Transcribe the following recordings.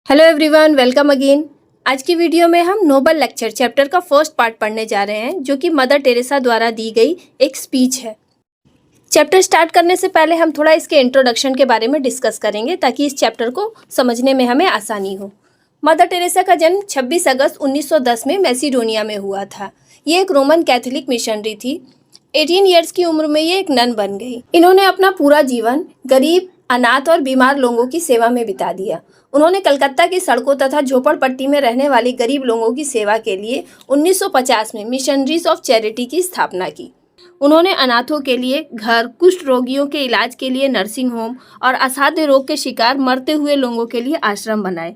Hello everyone, welcome again. आज की video में हम नोबल लेक्चर चैप्टर का फर्स्ट पार्ट पढ़ने जा रहे हैं, जो कि मदर टेरेसा द्वारा दी गई एक स्पीच है। चैप्टर स्टार्ट करने से पहले हम थोड़ा इसके इंट्रोडक्शन के बारे में डिस्कस करेंगे, ताकि इस चैप्टर को समझने में हमें आसानी हो। मदर टेरेसा का जन्म 26 अगस्त 1910 में मैसिडोनिया में हुआ था। ये एक रोमन कैथोलिक मिशनरी थी। 18 ईयर्स की उम्र में ये एक नन बन गई। इन्होंने अपना पूरा जीवन गरीब, अनाथ और बीमार लोगों की सेवा में बिता दिया। उन्होंने कलकत्ता की सड़कों तथा झोपड़पट्टी में रहने वाले गरीब लोगों की सेवा के लिए 1950 में मिशनरीज ऑफ चैरिटी की स्थापना की। उन्होंने अनाथों के लिए घर, कुष्ठ रोगियों के इलाज के लिए नर्सिंग होम और असाध्य रोग के शिकार मरते हुए लोगों के लिए आश्रम बनाए।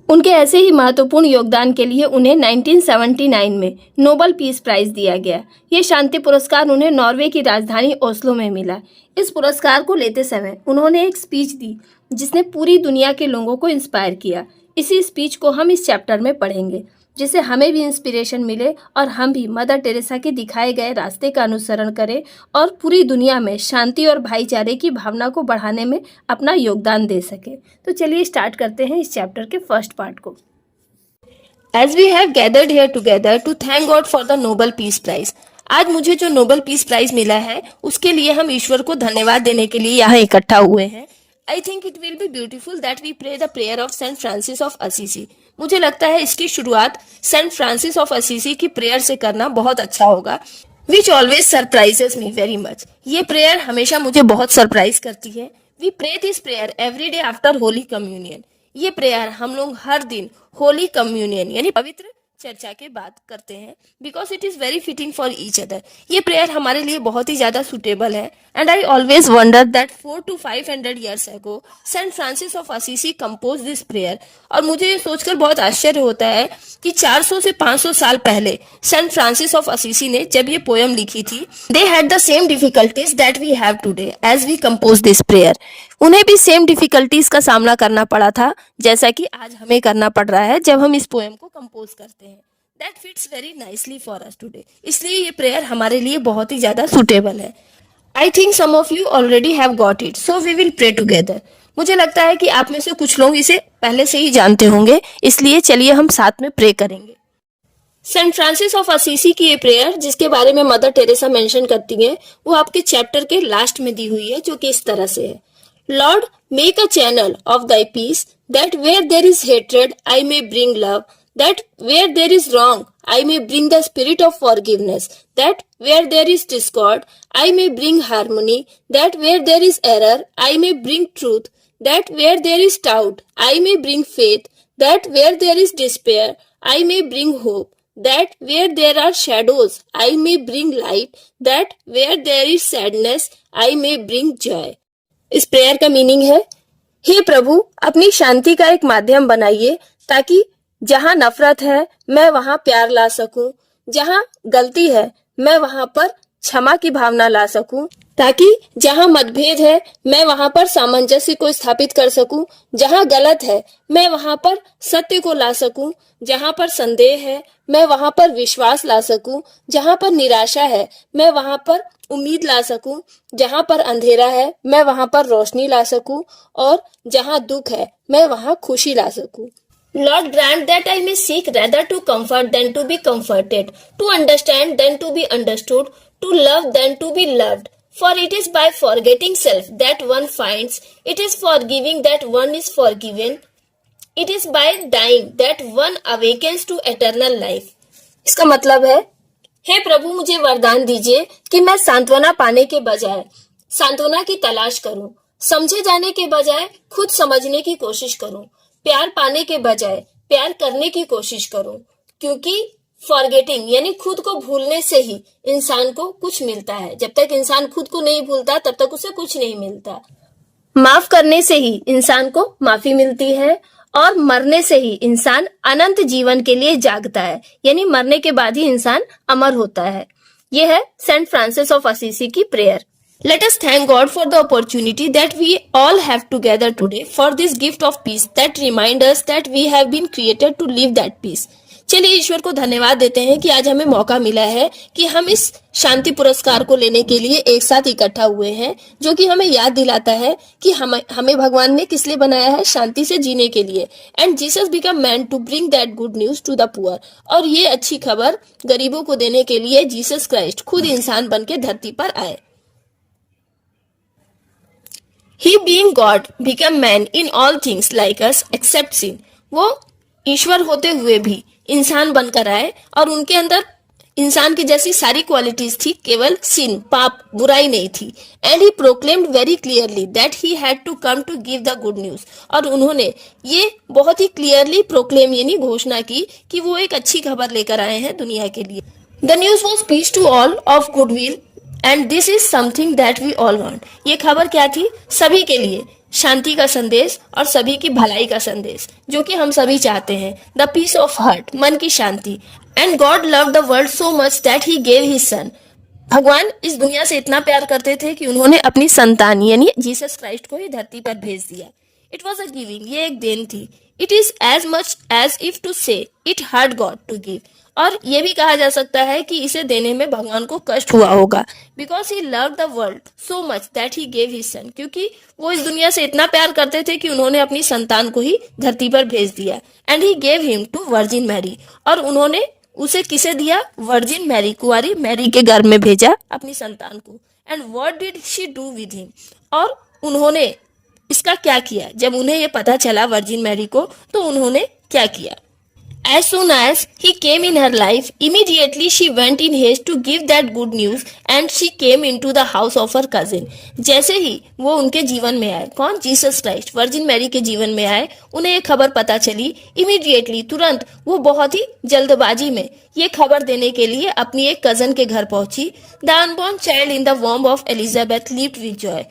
उनके ऐसे ही महत्वपूर्ण योगदान के लिए उन्हें 1979 में नोबल पीस प्राइज दिया गया। ये शांति पुरस्कार उन्हें नॉर्वे की राजधानी ओस्लो में मिला। इस पुरस्कार को लेते समय उन्होंने एक स्पीच दी, जिसने पूरी दुनिया के लोगों को इंस्पायर किया। इसी स्पीच को हम इस चैप्टर में पढ़ेंगे, जिससे हमें भी इंस्पिरेशन मिले और हम भी मदर टेरेसा के दिखाए गए रास्ते का अनुसरण करें और पूरी दुनिया में शांति और भाईचारे की भावना को बढ़ाने में अपना योगदान दे सके। तो चलिए स्टार्ट करते हैं इस चैप्टर के फर्स्ट पार्ट को। As we have gathered here together to thank God for the Nobel Peace Prize, आज मुझे जो नोबेल पीस प्राइज मिला है, उसके लिए हम ईश्वर को धन्यवाद देने के लिए यहाँ इकट्ठा हुए हैं। I think it will be beautiful that we pray the prayer of Saint Francis of Assisi. मुझे लगता है इसकी शुरुआत सेंट फ्रांसिस ऑफ असीसी की प्रेयर से करना बहुत अच्छा होगा। Which always surprises me very much. ये प्रेयर हमेशा मुझे बहुत सरप्राइज करती है। We pray this prayer every day after holy communion. ये प्रेयर हम लोग हर दिन होली कम्युनियन यानी पवित्र चर्चा के बाद करते हैं, because it is very fitting for each other. ये प्रेयर हमारे लिए बहुत ही ज्यादा सुटेबल है। And I always wonder that 400 to 500 years ago Saint Francis of Assisi compose this prayer. और मुझे ये सोचकर बहुत आश्चर्य होता है कि 400 से 500 साल पहले सेंट फ्रांसिस ऑफ असीसी ने जब ये पोयम लिखी थी, they had the same difficulties that we have today as we compose this prayer. उन्हें भी सेम डिफिकल्टीज का सामना करना पड़ा था, जैसा कि आज हमें करना पड़ रहा है जब हम इस पोएम को कंपोज करते हैं। That fits very nicely for us today. इसलिए ये प्रेयर हमारे लिए बहुत ही ज्यादा सुटेबल है। I think some of you already have got it, so we will pray together. मुझे लगता है कि आप में से कुछ लोग इसे पहले से ही जानते होंगे, इसलिए चलिए हम साथ में प्रे करेंगे। सेंट फ्रांसिस ऑफ असीसी की ये प्रेयर, जिसके बारे में मदर टेरेसा मेंशन करती है, वो आपके चैप्टर के लास्ट में दी हुई है, जो कि इस तरह से है। Lord, make a channel of thy peace, that where there is hatred, I may bring love, that where there is wrong, I may bring the spirit of forgiveness, that where there is discord, I may bring harmony, that where there is error, I may bring truth, that where there is doubt, I may bring faith, that where there is despair, I may bring hope, that where there are shadows, I may bring light, that where there is sadness, I may bring joy। इस prayer का meaning है, हे प्रभु, अपनी शांति का एक माध्यम बनाइए, ताकि जहाँ नफरत है मैं वहाँ प्यार ला सकूं, जहाँ गलती है मैं वहाँ पर क्षमा की भावना ला सकूं, ताकि जहाँ मतभेद है मैं वहाँ पर सामंजस्य को स्थापित कर सकूं, जहाँ गलत है मैं वहाँ पर सत्य को ला सकूं, जहाँ पर संदेह है मैं वहाँ पर विश्वास ला सकूं, जहाँ पर निराशा है मैं वहाँ पर उम्मीद ला सकूं, जहाँ पर अंधेरा है मैं वहाँ पर रोशनी ला सकूं, और जहाँ दुख है मैं वहाँ खुशी ला सकूं। Lord, grant that I may seek rather to comfort than to be comforted, to understand than to be understood, to love than to be loved. For it is by forgetting self that one finds, it is forgiving that one is forgiven, it is by dying that one awakens to eternal life। इसका मतलब है, हे प्रभु, मुझे वरदान दीजिए कि मैं सांत्वना पाने के बजाय सांत्वना की तलाश करूं, समझे जाने के बजाय खुद समझने की कोशिश करूं, प्यार पाने के बजाय प्यार करने की कोशिश करूं, क्योंकि फॉरगेटिंग यानी खुद को भूलने से ही इंसान को कुछ मिलता है। जब तक इंसान खुद को नहीं भूलता तब तक उसे कुछ नहीं मिलता। माफ करने से ही इंसान को माफी मिलती है, और मरने से ही इंसान अनंत जीवन के लिए जागता है, यानी मरने के बाद ही इंसान अमर होता है। यह है सेंट फ्रांसिस ऑफ असीसी की prayer. Let us thank God for the opportunity that we all have together today for this gift of peace that remind us that we have been created to live that peace। चलिए ईश्वर को धन्यवाद देते हैं कि आज हमें मौका मिला है कि हम इस शांति पुरस्कार को लेने के लिए एक साथ इकट्ठा हुए हैं, जो कि हमें याद दिलाता है कि हमें भगवान ने किस लिए बनाया है, शांति से जीने के लिए। And Jesus become man to bring that good news to the poor. और ये अच्छी खबर गरीबों को देने के लिए जीसस क्राइस्ट खुद इंसान बन के धरती पर आए। He being God became man in all things like us except sin। वो ईश्वर होते हुए भी इंसान बनकर आए और उनके अंदर इंसान की जैसी सारी क्वालिटीज थी, केवल सिन, पाप, बुराई नहीं थी। And he proclaimed very clearly that he had to come to give the good news. और उन्होंने ये बहुत ही क्लियरली प्रोक्लेम यानी घोषणा की कि वो एक अच्छी खबर लेकर आए हैं दुनिया के लिए। The news was peace to all of goodwill and this is something that we all want. ये खबर क्या थी? सभी के लिए शांति का संदेश और सभी की भलाई का संदेश, जो कि हम सभी चाहते हैं। द पीस ऑफ हार्ट, मन की शांति। And God love the world so much that he gave his son. भगवान इस दुनिया से इतना प्यार करते थे कि उन्होंने अपनी संतान यानी जीसस क्राइस्ट को ही धरती पर भेज दिया। इट वॉज अ गिविंग, ये एक देन थी। It is as much as if to say it hurt God to give. और ये भी कहा जा सकता है कि इसे देने में भगवान को कष्ट हुआ होगा। Because he love the world so much that he gave his सन। क्योंकि वो इस दुनिया से इतना प्यार करते थे कि उन्होंने अपनी संतान को ही धरती पर भेज दिया। And he gave him to Virgin Mary. और उन्होंने उसे किसे दिया? वर्जिन मैरी, कुंवारी मैरी के गर्भ में भेजा अपनी संतान को। And what did she do with him. और उन्होंने इसका क्या किया? जब उन्हें ये पता चला वर्जिन मैरी को, तो उन्होंने क्या किया? As soon as he came in her life, immediately she went in haste to give that good news and she came into the house of her cousin। जैसे ही वो उनके जीवन में आए, कौन? जीसस क्राइस्ट वर्जिन मैरी के जीवन में आए, उन्हें ये खबर पता चली। इमीडिएटली, तुरंत, वो बहुत ही जल्दबाजी में ये खबर देने के लिए अपनी एक कजन के घर पहुंची। The unborn child in the womb of Elizabeth lived with Joy.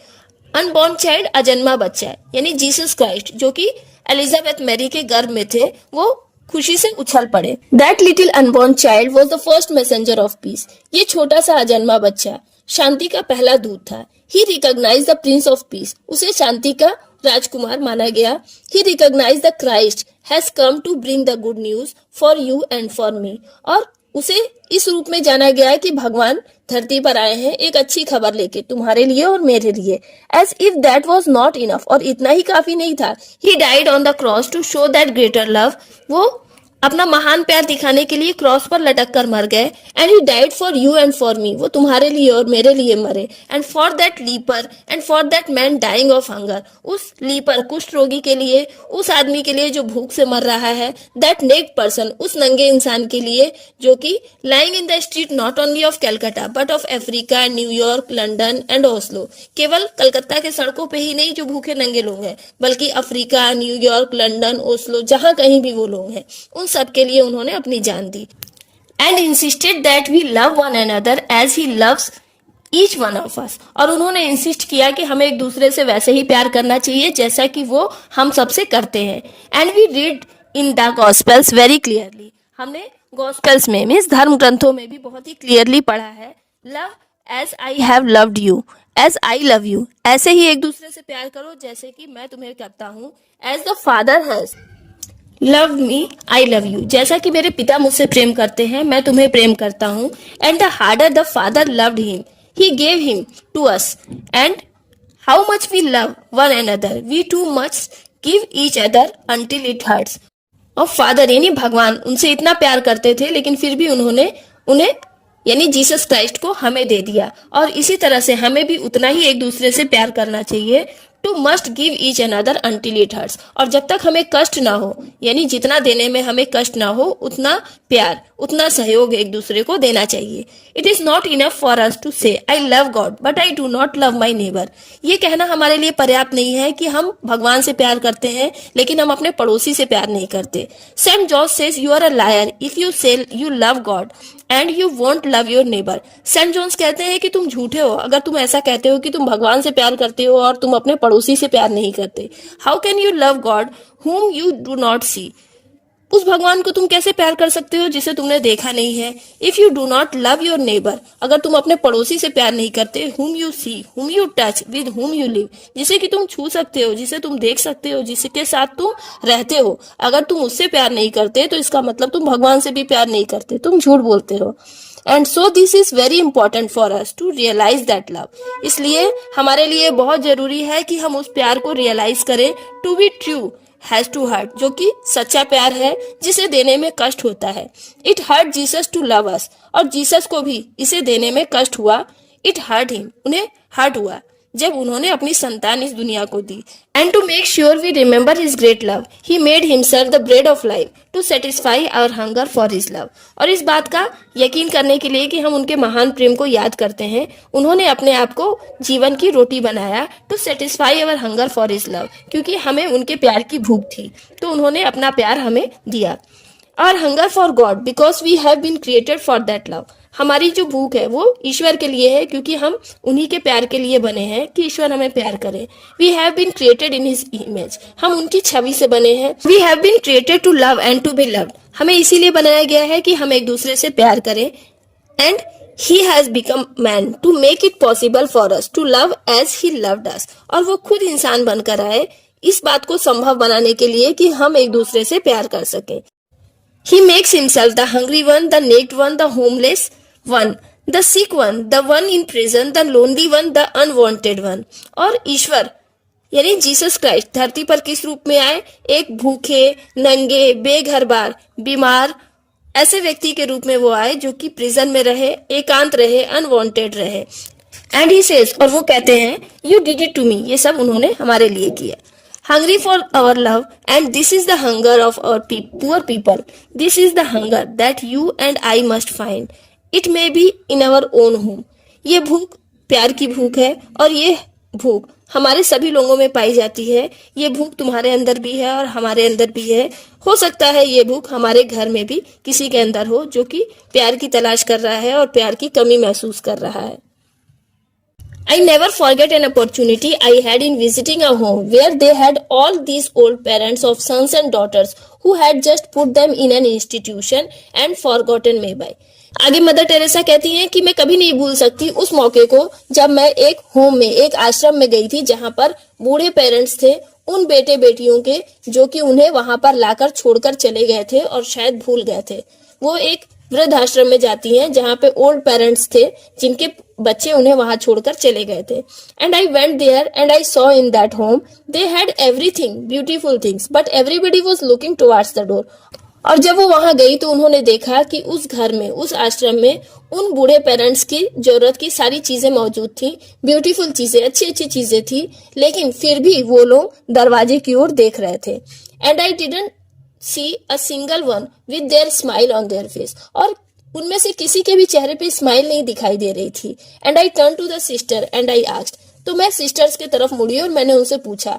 Unborn child, अजन्मा बच्चा, यानी जीसस क्राइस्ट जो कि एलिजाबेथ मैरी के गर्भ में थे, वो खुशी से उछल पड़े। That little unborn child was the first messenger of peace. ये छोटा सा अजन्मा बच्चा शांति का पहला दूत था। He recognise the prince of peace. उसे शांति का राजकुमार माना गया। He recognise the Christ has come to bring the good news for you and for me. और उसे इस रूप में जाना गया कि भगवान धरती पर आए हैं एक अच्छी खबर लेके, तुम्हारे लिए और मेरे लिए। As if that was not enough. और इतना ही काफी नहीं था। He died on the cross to show that greater love. वो अपना महान प्यार दिखाने के लिए क्रॉस पर लटक कर मर गए। And he died for you and for me. वो तुम्हारे लिए और मेरे लिए मरे। And for that leper and for that man dying of hunger. उस लीपर, कुष्ठ रोगी के लिए, उस आदमी के लिए जो भूख से मर रहा है। दैट नेक्ड पर्सन, उस नंगे इंसान के लिए जो कि lying in the street not only of Calcutta but of Africa, New York, London and Oslo. केवल कलकत्ता के सड़कों पे ही नहीं जो भूखे नंगे लोग हैं, बल्कि अफ्रीका, न्यूयॉर्क, लंदन, ओस्लो, जहां कहीं भी वो लोग हैं, उन सब के लिए उन्होंने अपनी जान दी। And insisted that we love one another as he loves each one of us. और उन्होंने इंसिस्ट किया कि हमें एक दूसरे से वैसे ही प्यार करना चाहिए जैसा कि वो हम सबसे करते हैं। And we read in the gospels very clearly. हमने गॉस्पेल्स में, मीन्स धर्म ग्रंथों में भी बहुत ही क्लियरली पढ़ा है, love as I have loved you as I love you. ऐसे ही एक दूसरे से प्यार करो जैसे कि मैं तुम्हें करता हूँ। As the father has love me I love you. जैसा कि मेरे पिता मुझसे प्रेम करते हैं, मैं तुम्हें प्रेम करता हूँ। And the harder the father loved him he gave him to us. And how much we love one another we too much give each other until it hurts. और फादर यानी भगवान उनसे इतना प्यार करते थे, लेकिन फिर भी उन्होंने उन्हें यानी जीसस क्राइस्ट को हमें दे दिया। और इसी तरह से हमें भी उतना ही एक दूसरे से प्यार करना चाहिए। To must give each other until it hurts. और जब तक हमें कष्ट ना हो, यानी जितना देने में हमें कष्ट ना हो, उतना प्यार, उतना सहयोग एक दूसरे को देना चाहिए। It is not enough for us to say I love God but I do not love my neighbour. ये कहना हमारे लिए पर्याप्त नहीं है कि हम भगवान से प्यार करते हैं लेकिन हम अपने पड़ोसी से प्यार नहीं करते। Saint George says you are a liar if you say you love God and you won't love your neighbour. Saint John's कहते हैं कि तुम झूठे हो अगर तुम ऐसा कहते हो कि तुम भगवान से प्यार करते हो और तुम अपने पड़ोसी से प्यार नहीं करते। How can you love God whom you do not see? उस भगवान को तुम कैसे प्यार कर सकते हो जिसे तुमने देखा नहीं है? If you do not love your neighbour, अगर तुम अपने पड़ोसी से प्यार नहीं करते, whom you see, whom you touch, with whom you live, जिसे कि तुम छू सकते हो, जिसे तुम देख सकते हो, जिसके साथ तुम रहते हो, अगर तुम उससे प्यार नहीं करते तो इसका मतलब तुम भगवान से भी प्यार नहीं करते, तुम झूठ बोलते हो। And so this is very important for us to realise that love, इसलिए हमारे लिए बहुत जरूरी है कि हम उस प्यार को रियलाइज करें। To be true has to hurt, जो कि सच्चा प्यार है जिसे देने में कष्ट होता है। It hurt Jesus to love us, और जीसस को भी इसे देने में कष्ट हुआ। इट हर्ट हिम, उन्हें हर्ट हुआ जब उन्होंने अपनी संतान इस दुनिया को दी। And to make sure we remember his great love he made himself the bread of life to satisfy our hunger for his love, और इस बात का यकीन करने के लिए कि हम उनके महान प्रेम को याद करते हैं, उन्होंने अपने आप को जीवन की रोटी बनाया to satisfy our hunger for his love, क्योंकि हमें उनके प्यार की भूख थी तो उन्होंने अपना प्यार हमें दिया। और hunger for God because we have been created for that love, हमारी जो भूख है वो ईश्वर के लिए है, क्योंकि हम उन्हीं के प्यार के लिए बने हैं कि ईश्वर हमें प्यार करे। We have been created in his image, हम उनकी छवि से बने हैं। We have been created to love and to be loved, हमें इसीलिए बनाया गया है कि हम एक दूसरे से प्यार करें। And he has become man to make it possible for us to love as he loved us, और वो खुद इंसान बनकर आए इस बात को संभव बनाने के लिए कि हम एक दूसरे से प्यार कर सकें। He makes himself the hungry one, the naked one, the homeless one, the sick one, the one in prison, the lonely one, the unwanted one. और ईश्वर यानी जीसस क्राइस्ट धरती पर किस रूप में आए? एक भूखे, नंगे, बेघर-बार, बीमार ऐसे व्यक्ति के रूप में वो आए जो कि प्रिजन में रहे, एकांत रहे, अनवांटेड रहे। एंड ही सेज, और वो कहते हैं, you did it to me, ये सब उन्होंने हमारे लिए किया। Hungry for our love, and this is the hunger of our poor people. This is the hunger that you and I must find. It may be in our own home. ये भूख प्यार की भूख है, और ये भूख हमारे सभी लोगों में पाई जाती है। ये भूख तुम्हारे अंदर भी है और हमारे अंदर भी है। हो सकता है ये भूख हमारे घर में भी किसी के अंदर हो जो कि प्यार की तलाश कर रहा है और प्यार की कमी महसूस कर रहा है। I never forget an opportunity I had in visiting a home where they had all these old parents of sons and daughters who had just put them in an institution and forgotten me by. आगे mother Teresa कहती हैं कि मैं कभी नहीं भूल सकती उस मौके को जब मैं एक होम में, एक आश्रम में गई थी जहां पर बूढ़े पेरेंट्स थे उन बेटे बेटियों के जो कि उन्हें वहां पर लाकर छोड़कर चले गए थे और शायद भूल गए थे। वो एक वृद्ध आश्रम में जाती हैं जहां पे ओल्ड पेरेंट्स थे जिनके बच्चे उन्हें वहां छोड़कर चले गए थे। And I went there and I saw in that home they had everything beautiful things but everybody was looking towards the door. और जब वो वहां गई तो उन्होंने देखा कि उस घर में, उस आश्रम में उन बूढ़े पेरेंट्स की जरूरत की सारी चीजें मौजूद थी, ब्यूटीफुल चीजें, अच्छी अच्छी चीजें थी, लेकिन फिर भी वो लोग दरवाजे की ओर देख रहे थे। And I didn't see a single one with their smile on their face, और उनमें से किसी के भी चेहरे पे स्माइल नहीं दिखाई दे रही थी। And I turn to the sister and I asked, तो मैं सिस्टर्स की तरफ मुड़ी और मैंने उनसे पूछा,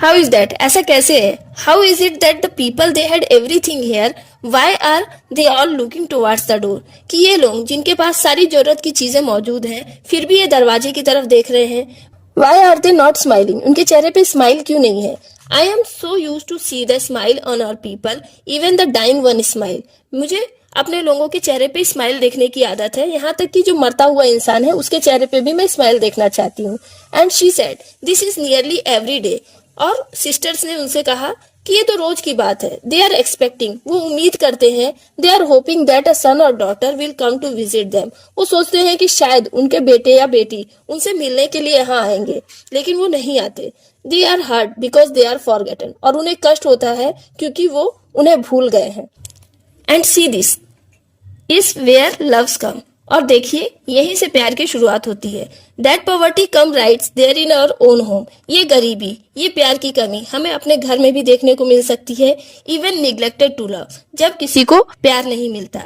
हाउ इज दैट, ऐसा कैसे है? How is it that the people they had everything here, why are they all looking towards the door, कि ये लोग जिनके पास सारी जरूरत की चीजें मौजूद हैं फिर भी ये दरवाजे की तरफ देख रहे हैं। Why are they not smiling, उनके चेहरे पे स्माइल क्यों नहीं है? I am so used to see the smile on our people, even the dying one smile. मुझे अपने लोगों के चेहरे पे स्माइल देखने की आदत है, यहाँ तक कि जो मरता हुआ इंसान है उसके चेहरे पे भी मैं स्माइल देखना चाहती हूँ। And she said this is nearly every day, और सिस्टर्स ने उनसे कहा कि ये तो रोज की बात है। दे आर एक्सपेक्टिंग, वो उम्मीद करते हैं, they are hoping that a son or daughter will come to visit them, वो सोचते हैं कि शायद उनके बेटे या बेटी उनसे मिलने के लिए यहाँ आएंगे, लेकिन वो नहीं आते। They are hurt because they are forgotten, और उन्हें कष्ट होता है क्योंकि वो उन्हें भूल गए हैं। And see this is where loves come, और देखिए यहीं से प्यार की शुरुआत होती है। That poverty come rights there in our own home, ये गरीबी, ये प्यार की कमी हमें अपने घर में भी देखने को मिल सकती है। इवन निग्लेक्टेड टू लव, जब किसी को प्यार नहीं मिलता।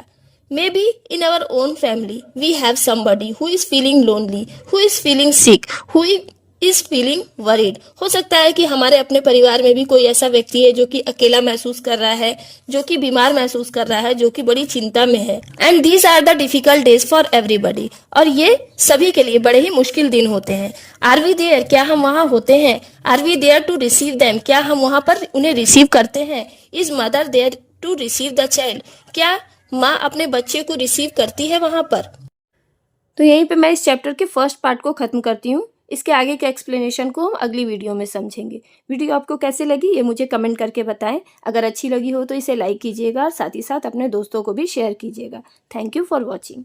Maybe in our own family we have somebody who is feeling lonely, who is feeling sick, who is feeling worried. हो सकता है कि हमारे अपने परिवार में भी कोई ऐसा व्यक्ति है जो कि अकेला महसूस कर रहा है, जो कि बीमार महसूस कर रहा है, जो कि बड़ी चिंता में है। And these are the difficult days for everybody, और ये सभी के लिए बड़े ही मुश्किल दिन होते हैं। आर वी देयर, क्या हम वहाँ होते हैं? Are we there to receive them, क्या हम वहाँ पर उन्हें रिसीव करते हैं? Is mother there to receive the child. क्या माँ अपने बच्चे को रिसीव करती है वहाँ पर? तो यहीं पे मैं इस चैप्टर के फर्स्ट पार्ट को ख़त्म करती हूँ। इसके आगे के एक्सप्लेनेशन को हम अगली वीडियो में समझेंगे। वीडियो आपको कैसे लगी ये मुझे कमेंट करके बताएं। अगर अच्छी लगी हो तो इसे लाइक कीजिएगा और साथ ही साथ अपने दोस्तों को भी शेयर कीजिएगा। Thank you for watching.